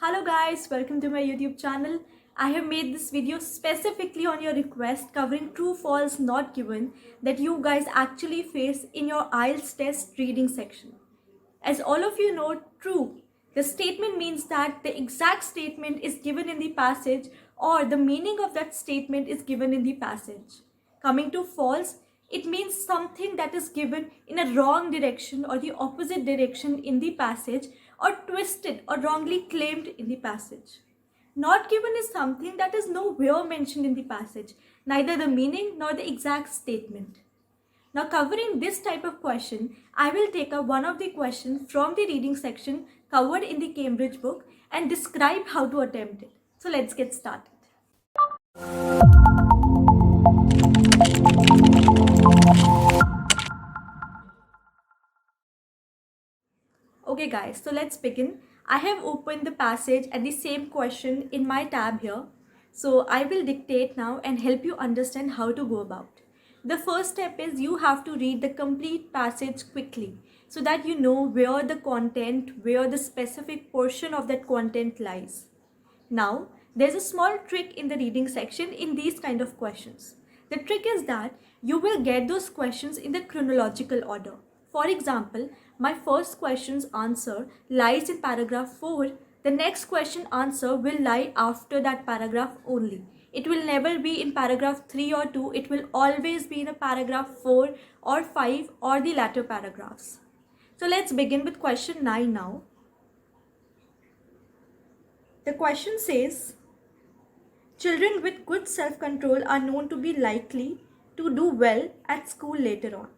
Hello guys, welcome to my YouTube channel. I have made this video specifically on your request covering true false not given that you guys actually face in your IELTS test reading section. As all of you know, true, the statement means that the exact statement is given in the passage or the meaning of that statement is given in the passage. Coming to false, it means something that is given in a wrong direction or the opposite direction in the passage or twisted or wrongly claimed in the passage. Not given is something that is nowhere mentioned in the passage, neither the meaning nor the exact statement. Now covering this type of question, I will take up one of the questions from the reading section covered in the Cambridge book and describe how to attempt it. So let's get started. Okay guys, so let's begin. I have opened the passage and the same question in my tab here. So I will dictate now and help you understand how to go about. The first step is you have to read the complete passage quickly so that you know where the content, where the specific portion of that content lies. Now, there's a small trick in the reading section in these kind of questions. The trick is that you will get those questions in the chronological order. For example, my first question's answer lies in paragraph 4. The next question answer will lie after that paragraph only. It will never be in paragraph 3 or 2. It will always be in a paragraph 4 or 5 or the latter paragraphs. So let's begin with question 9 now. The question says, children with good self-control are known to be likely to do well at school later on.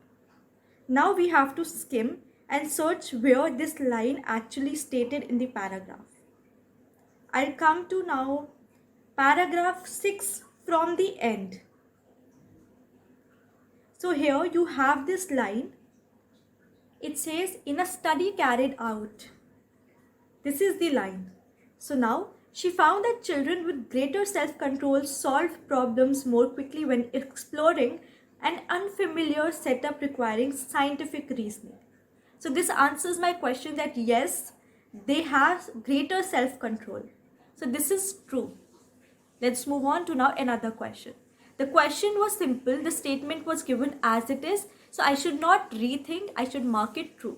Now we have to skim and search where this line actually stated in the paragraph. I'll come to now paragraph 6 from the end. So here you have this line. It says, in a study carried out. This is the line. So now she found that children with greater self-control solve problems more quickly when exploring an unfamiliar setup requiring scientific reasoning. So this answers my question that yes, they have greater self-control. So this is true. Let's move on to now another question. The question was simple. The statement was given as it is. So I should not rethink. I should mark it true.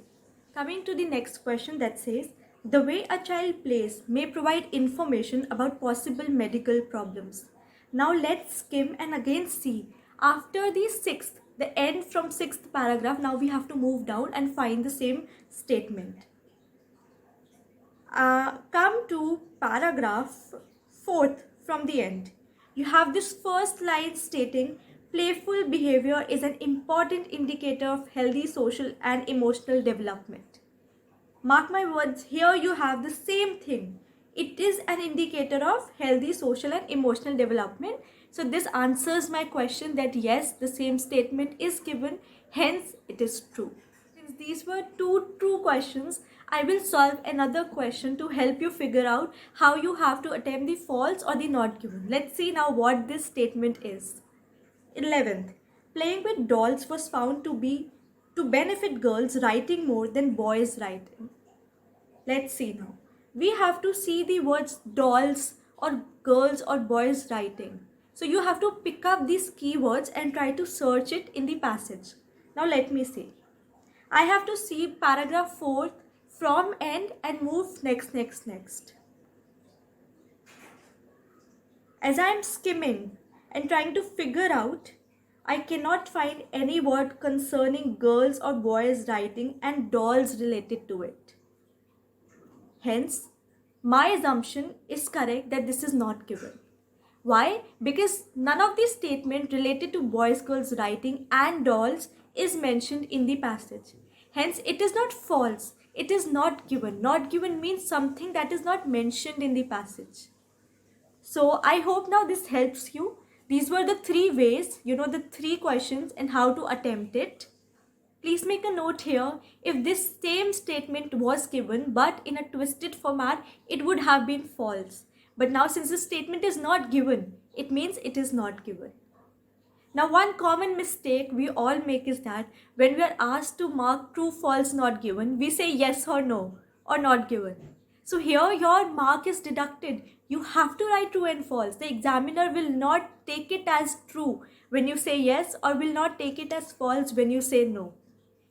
Coming to the next question that says, the way a child plays may provide information about possible medical problems. Now let's skim and again see. After the end from 6th paragraph, now we have to move down and find the same statement. Come to paragraph 4th from the end. You have this first line stating, playful behavior is an important indicator of healthy social and emotional development. Mark my words, here you have the same thing. It is an indicator of healthy social and emotional development. So this answers my question that yes, the same statement is given, hence it is true. Since these were two true questions, I will solve another question to help you figure out how you have to attempt the false or the not given. Let's see now what this statement is. 11th, playing with dolls was found to benefit girls writing more than boys writing. Let's see now. We have to see the words dolls or girls or boys writing. So you have to pick up these keywords and try to search it in the passage. Now let me see. I have to see paragraph 4 from end and move next. As I am skimming and trying to figure out, I cannot find any word concerning girls or boys writing and dolls related to it. Hence, my assumption is correct that this is not given. Why? Because none of the statement related to boys, girls writing and dolls is mentioned in the passage. Hence, it is not false. It is not given. Not given means something that is not mentioned in the passage. So I hope now this helps you. These were the 3 ways, the 3 questions and how to attempt it. Please make a note here. If this same statement was given but in a twisted format, it would have been false. But now since the statement is not given, it means it is not given. Now one common mistake we all make is that when we are asked to mark true, false, not given, we say yes or no or not given. So here your mark is deducted. You have to write true and false. The examiner will not take it as true when you say yes, or will not take it as false when you say no.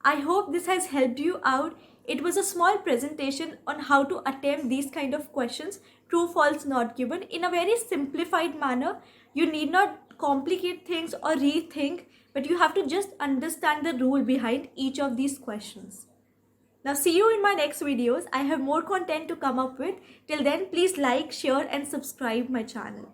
I hope this has helped you out. It was a small presentation on how to attempt these kind of questions, true, false, not given, in a very simplified manner. You need not complicate things or rethink, but you have to just understand the rule behind each of these questions. Now see you in my next videos. I have more content to come up with. Till then, please like, share and subscribe my channel.